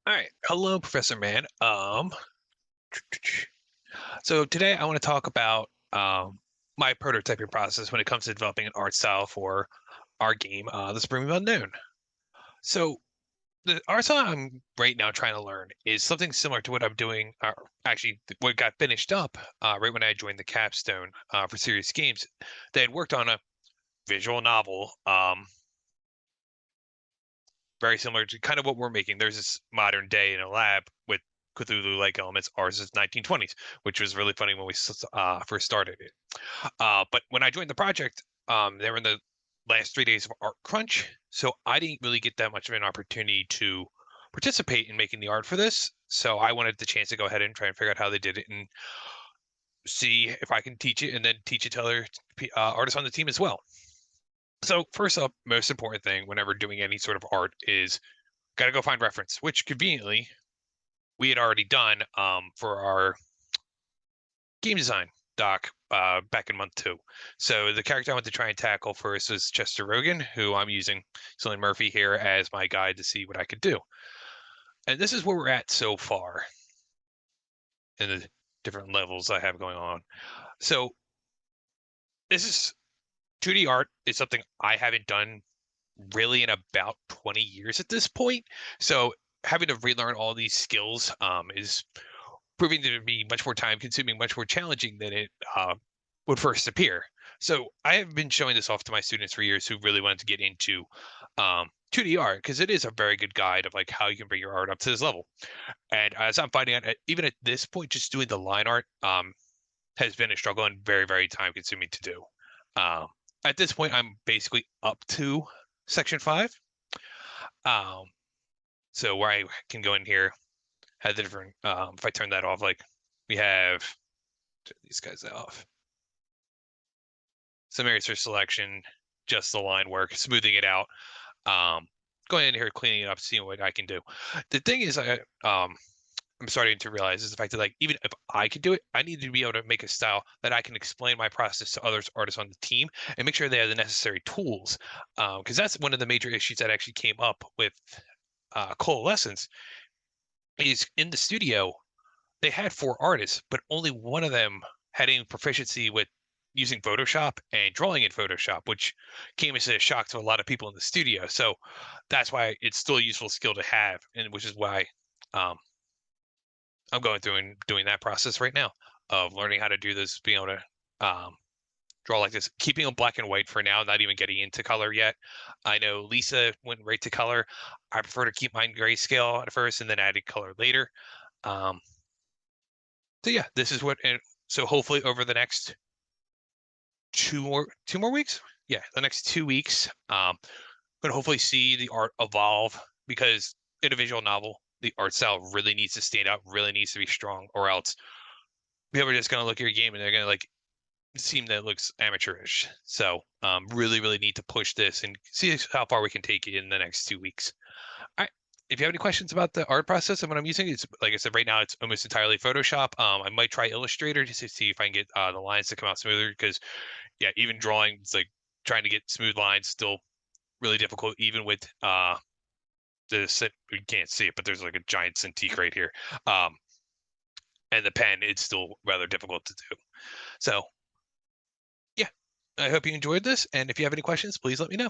All right. Hello, Professor Mann. So today I want to talk about my prototyping process when it comes to developing an art style for our game, The Supreme Unknown. So the art style I'm right now trying to learn is something similar to what I'm doing, actually what got finished up right when I joined the capstone for Serious Games. They had worked on a visual novel, very similar to kind of what we're making. There's this modern day in a lab with Cthulhu-like elements. Ours is 1920s, which was really funny when we first started it. But when I joined the project, they were in the last 3 days of art crunch, so I didn't really get that much of an opportunity to participate in making the art for this. So I wanted the chance to go ahead and try and figure out how they did it and see if I can teach it and then teach it to other artists on the team as well. So first up, most important thing whenever doing any sort of art is got to go find reference, which conveniently we had already done for our game design doc back in month 2. So the character I went to try and tackle first was Chester Rogan, who I'm using Cillian Murphy here as my guide to see what I could do. And this is where we're at so far in the different levels I have going on. So this is 2D art is something I haven't done really in about 20 years at this point. So having to relearn all these skills is proving to be much more time consuming, much more challenging than it would first appear. So I have been showing this off to my students for years who really wanted to get into 2D art because it is a very good guide of like how you can bring your art up to this level. And as I'm finding out, even at this point, just doing the line art has been a struggle and very, very time consuming to do. Um, at this point, I'm basically up to section 5. Um, so where I can go in here, have the different, if I turn that off, like we have turn these guys off. Some areas for selection, just the line work, smoothing it out. Going in here, cleaning it up, seeing what I can do. The thing is, I'm starting to realize is the fact that like even if I could do it, I need to be able to make a style that I can explain my process to others artists on the team and make sure they have the necessary tools. Because that's one of the major issues that actually came up with Coalescence is in the studio they had 4 artists, but only one of them had any proficiency with using Photoshop and drawing in Photoshop, which came as a shock to a lot of people in the studio. So that's why it's still a useful skill to have, and which is why um, I'm going through and doing that process right now of learning how to do this, being able to draw like this, keeping them black and white for now, not even getting into color yet. I know Lisa went right to color. I prefer to keep mine grayscale at first and then added color later. Um, so yeah, this is what, and so hopefully over the next 2 more weeks, yeah, the next 2 weeks, gonna hopefully see the art evolve because in a visual novel, the art style really needs to stand out, really needs to be strong, or else people are just gonna look at your game and they're gonna like seem that it looks amateurish. So really, really need to push this and see how far we can take it in the next 2 weeks. All right. If you have any questions about the art process and what I'm using, it's like I said, right now it's almost entirely Photoshop. I might try Illustrator just to see if I can get the lines to come out smoother because yeah, even drawing, it's like trying to get smooth lines still really difficult, even with you can't see it, but there's like a giant Cintiq right here. Um, and the pen, it's still rather difficult to do. So yeah, I hope you enjoyed this. And if you have any questions, please let me know.